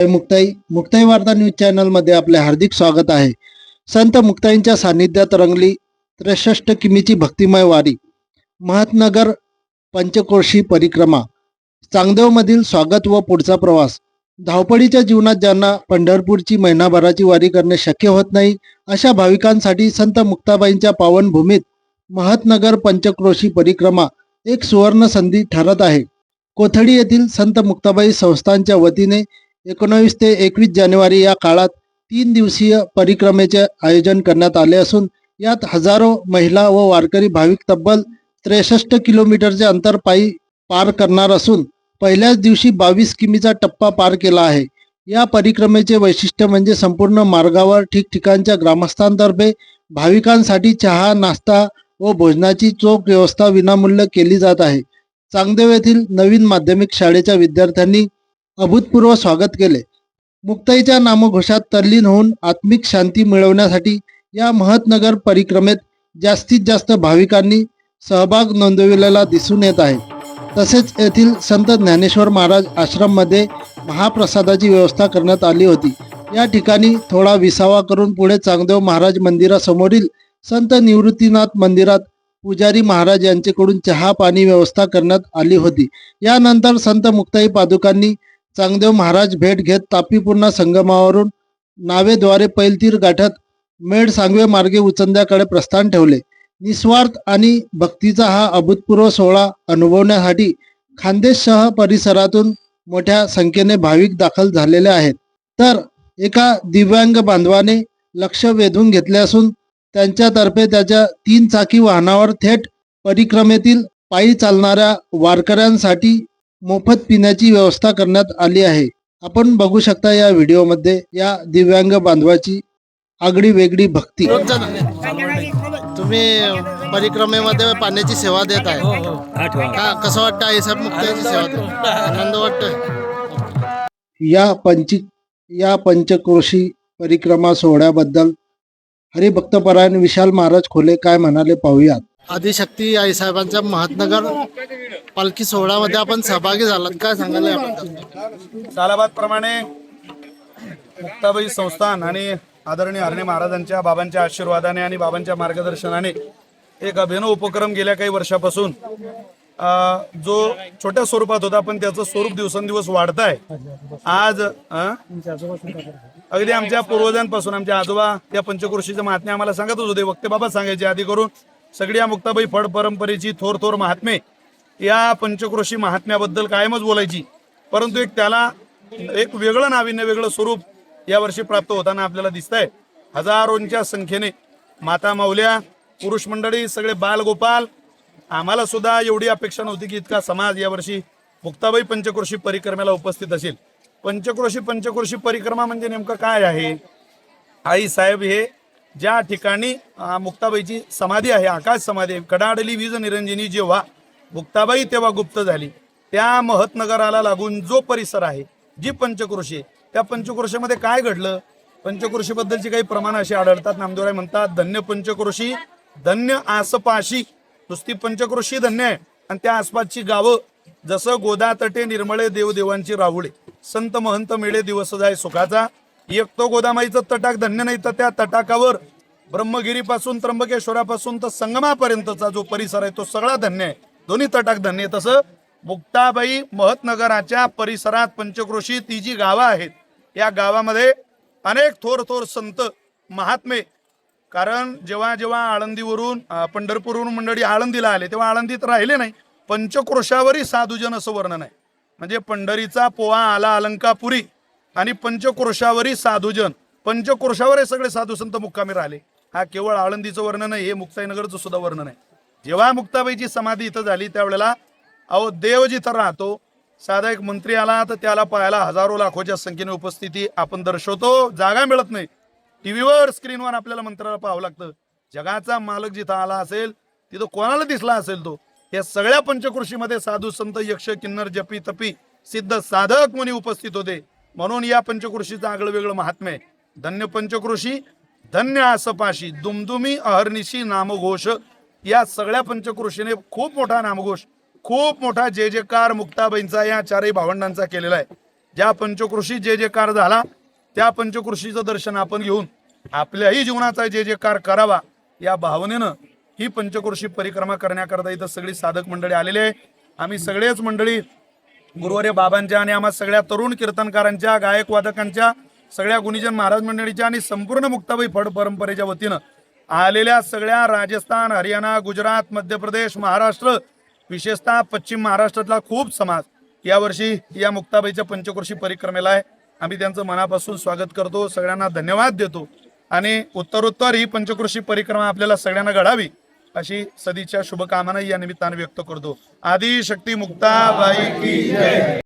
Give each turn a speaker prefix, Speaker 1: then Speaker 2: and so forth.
Speaker 1: मुक्ताई वार्ता न्यूज चॅनलमध्ये आपले हार्दिक स्वागत आहे. संत मुक्ताईंच्या सानिध्यात रंगली 63 किमीची भक्तिमय वारी. महतनगर पंचक्रोशी परिक्रमा. चांगदेवमधील स्वागत व पुढचा प्रवास. धावपळीच्या जीवनात ज्यांना पंढरपूरची महिनाभराची वारी करणे शक्य होत नाही, अशा भाविकांसाठी संत मुक्ताबाईंच्या पावनभूमीत महतनगर पंचक्रोशी परिक्रमा एक सुवर्ण संधी ठरत आहे. कोथडी येथील संत मुक्ताबाई संस्थानच्या वतीने 19 ते 21 जानेवारी या काळात 3 दिवसीय परिक्रमेचे आयोजन करण्यात आले असून यात हजारो महिला व वारकरी भाविक तब्बल 63 किलोमीटरचे अंतर पायी पार करणार असून पहिल्याच दिवशी 22 किमीचा टप्पा पार केला आहे. या परिक्रमेचे वैशिष्ट्य म्हणजे संपूर्ण मार्गावर ठिकठिकाणच्या ग्रामस्थांतर्फे भाविकांसाठी चहा, नाश्ता व भोजनाची चोख व्यवस्था विनामूल्य केली जात आहे. चांगदेव येथील नवीन माध्यमिक शाळेच्या विद्यार्थ्यांनी अभूतपूर्व स्वागत केले. मुक्ताईच्या नामघोषात तल्लीन होऊन आत्मिक शांती मिळवण्यासाठी या महतनगर परिक्रमेत जास्तीत जास्त भाविकांनी सहभाग नोंदविलेला दिसून येत आहे. तसेच येथील संत ज्ञानेश्वर महाराज आश्रममध्ये महाप्रसादाची व्यवस्था करण्यात आली होती. या ठिकाणी थोडा विसावा करून पुढे चांगदेव महाराज मंदिरासमोरील संत निवृत्तीनाथ मंदिरात पुजारी महाराज यांच्याकडून चहा पाणी व्यवस्था करण्यात आली होती. यानंतर संत मुक्ताई पादुकांनी चांगदेव महाराज भेट घेत तापीपूर्णा संगमावरून नावेद्वारे पैलतीर गाठत मेढ सांगवे मार्गे उचंद्याकडे प्रस्थान ठेवले. निस्वार्थ आणि भक्तीचा हा अभूतपूर्व सोहळा अनुभवण्यासाठी खानदेशसह परिसरातून मोठ्या संख्येने भाविक दाखल झालेले आहेत. तर एका दिव्यांग बांधवाने लक्ष वेधून घेतले असून त्यांच्यातर्फे त्याच्या 3 चाकी वाहनावर थेट परिक्रमेतील पायी चालणाऱ्या वारकऱ्यांसाठी मोफत पिण्याची व्यवस्था करण्यात आली आहे. आपण बघू शकता या व्हिडिओमध्ये या दिव्यांग बांधवाची आगळी वेगळी भक्ती. तुम्ही परिक्रमेमध्ये पाण्याची सेवा देत आहे का? कसं वाटतं आई साहेब मुक्ताईची सेवा देत? आनंद वाटतोय. या पंचक्रोशी परिक्रमा सोहळ्याबद्दल हरिभक्तपरायण विशाल महाराज खोले काय म्हणाले पाहूयात. आदिशक्ती आई साहेबांच्या महतनगर पालखी सोहळ्यामध्ये आपण सहभागी झालात, काय सांगायला याबद्दल?
Speaker 2: सालाबाद प्रमाणे मुक्ताबाई संस्थान आणि आदरणीय हरणे महाराजांच्या बाबांच्या आशीर्वादाने आणि बाबांच्या मार्गदर्शनाने एक अभिनव उपक्रम गेल्या काही वर्षापासून जो छोट्या स्वरूपात होता पण त्याचं स्वरूप दिवसेंदिवस वाढत आहे. आज अगदी आमच्या पूर्वजांपासून आमचे आजोबा या पंचक्रोशीचं महात्म्य आम्हाला सांगतच होते. वक्ते बाबा सांगायचे आधी करून सगळी या मुक्ताबाई फड परंपरेची थोर महात्मे या पंचक्रोशी महात्म्याबद्दल कायमच बोलायची. परंतु त्याला एक वेगळं नाविन्य, वेगळं स्वरूप यावर्षी प्राप्त होताना आपल्याला दिसत आहे. हजारोंच्या संख्येने माता माऊल्या, पुरुष मंडळी, सगळे बालगोपाल. आम्हाला सुद्धा एवढी अपेक्षा नव्हती की इतका समाज यावर्षी मुक्ताबाई पंचक्रोशी परिक्रमेला उपस्थित असेल. पंचक्रोशी परिक्रमा म्हणजे नेमकं काय आहे? आई साहेब हे ज्या ठिकाणी मुक्ताबाईची समाधी आहे, आकाश समाधी आहे, कडाडली वीज निरंजनी जेव्हा मुक्ताबाई तेव्हा गुप्त झाली, त्या महतनगराला लागून जो परिसर आहे, जी पंचक्रोशी आहे, त्या पंचक्रोशीमध्ये काय घडलं? पंचक्रोशी बद्दलची काही प्रमाण अशी आढळतात. नामदेवराय म्हणतात, धन्य पंचक्रोशी धन्य आसपाशी. नुसती पंचक्रोशी धन्य आहे आणि त्या आसपासची गावं जसं गोदा तटे निर्मळे देवदेवांची राहुळे, संत महंत मिळे दिवस जाय सुखाचा. एक तो गोदामाईचं तटाक धन्य नाही, तर त्या तटाकावर ब्रह्मगिरीपासून त्र्यंबकेश्वरापासून तर संगमापर्यंतचा जो परिसर आहे तो सगळा धन्य आहे. दोन्ही तटाक धन्य आहे. तसं मुक्ताबाई महतनगराच्या परिसरात पंचक्रोशी ती जी गावं आहेत, या गावामध्ये अनेक थोर संत महात्मे. कारण जेव्हा आळंदीवरून पंढरपूरवरून मंडळी आळंदीला आले तेव्हा आळंदीत राहिले नाही, पंचक्रोशावरही साधुजन असं वर्णन आहे. म्हणजे पंढरीचा पोहा आला अलंकापुरी आणि पंचक्रोशावरी साधुजन, पंचक्रोशावर हे सगळे साधू संत मुक्कामी राहिले. हा केवळ आळंदीचं वर्णन आहे, हे मुक्ताईनगरचं सुद्धा वर्णन आहे. जेव्हा मुक्ताबाईची समाधी इथं झाली त्यावेळेला देव जिथं राहतो, साधा एक मंत्री आला तर त्याला पाहायला हजारो लाखोच्या संख्येने उपस्थिती आपण दर्शवतो. जागा मिळत नाही, टीव्हीवर स्क्रीनवर आपल्याला मंत्र्याला पाहावं लागतं. जगाचा मालक जिथं आला असेल तिथं कोणाला दिसला असेल तो. या सगळ्या पंचक्रोशीमध्ये साधू संत, यक्ष, किन्नर, जपी, तपी, सिद्ध, साधक मुनी उपस्थित होते. म्हणून या पंचक्रोशीचं आगळं वेगळं महात्म्य आहे. धन्य पंचक्रोशी धन्य आसपाशी दुमदुमी अहर्निशी नामघोष. या सगळ्या पंचक्रोशीने खूप मोठा नामघोष, खूप मोठा जय जयकार मुक्ताबाईंचा या चारही भावंडांचा केलेला आहे. ज्या पंचकृषी जे जे कार झाला त्या पंचकृषीचं दर्शन आपण घेऊन आपल्याही जीवनाचा जे जे कार करावा या भावनेनं ही पंचकृषी परिक्रमा करण्याकरता इथं सगळी साधक मंडळी आलेली आहे. आम्ही सगळेच मंडळी गुरुवर्य बाबांच्या आणि आम्हा सगळ्या तरुण कीर्तनकारांच्या, गायक वादकांच्या, सगळ्या गुणीजन महाराज मंडळीच्या आणि संपूर्ण मुक्ताबाई फड परंपरेच्या वतीनं आलेल्या सगळ्या राजस्थान, हरियाणा, गुजरात, मध्य प्रदेश, महाराष्ट्र, विशेषतः पश्चिम महाराष्ट्रातला खूप समाज यावर्षी या मुक्ताबाईच्या पंचकृषी परिक्रमेला आहे. आम्ही त्यांचं मनापासून स्वागत करतो, सगळ्यांना धन्यवाद देतो आणि उत्तरोत्तर ही पंचकृषी परिक्रमा आपल्याला सगळ्यांना घडावी अशी सदिच्छा शुभकामना या निमित्ताने व्यक्त करतो. आदिशक्ती मुक्ताबाई की जय.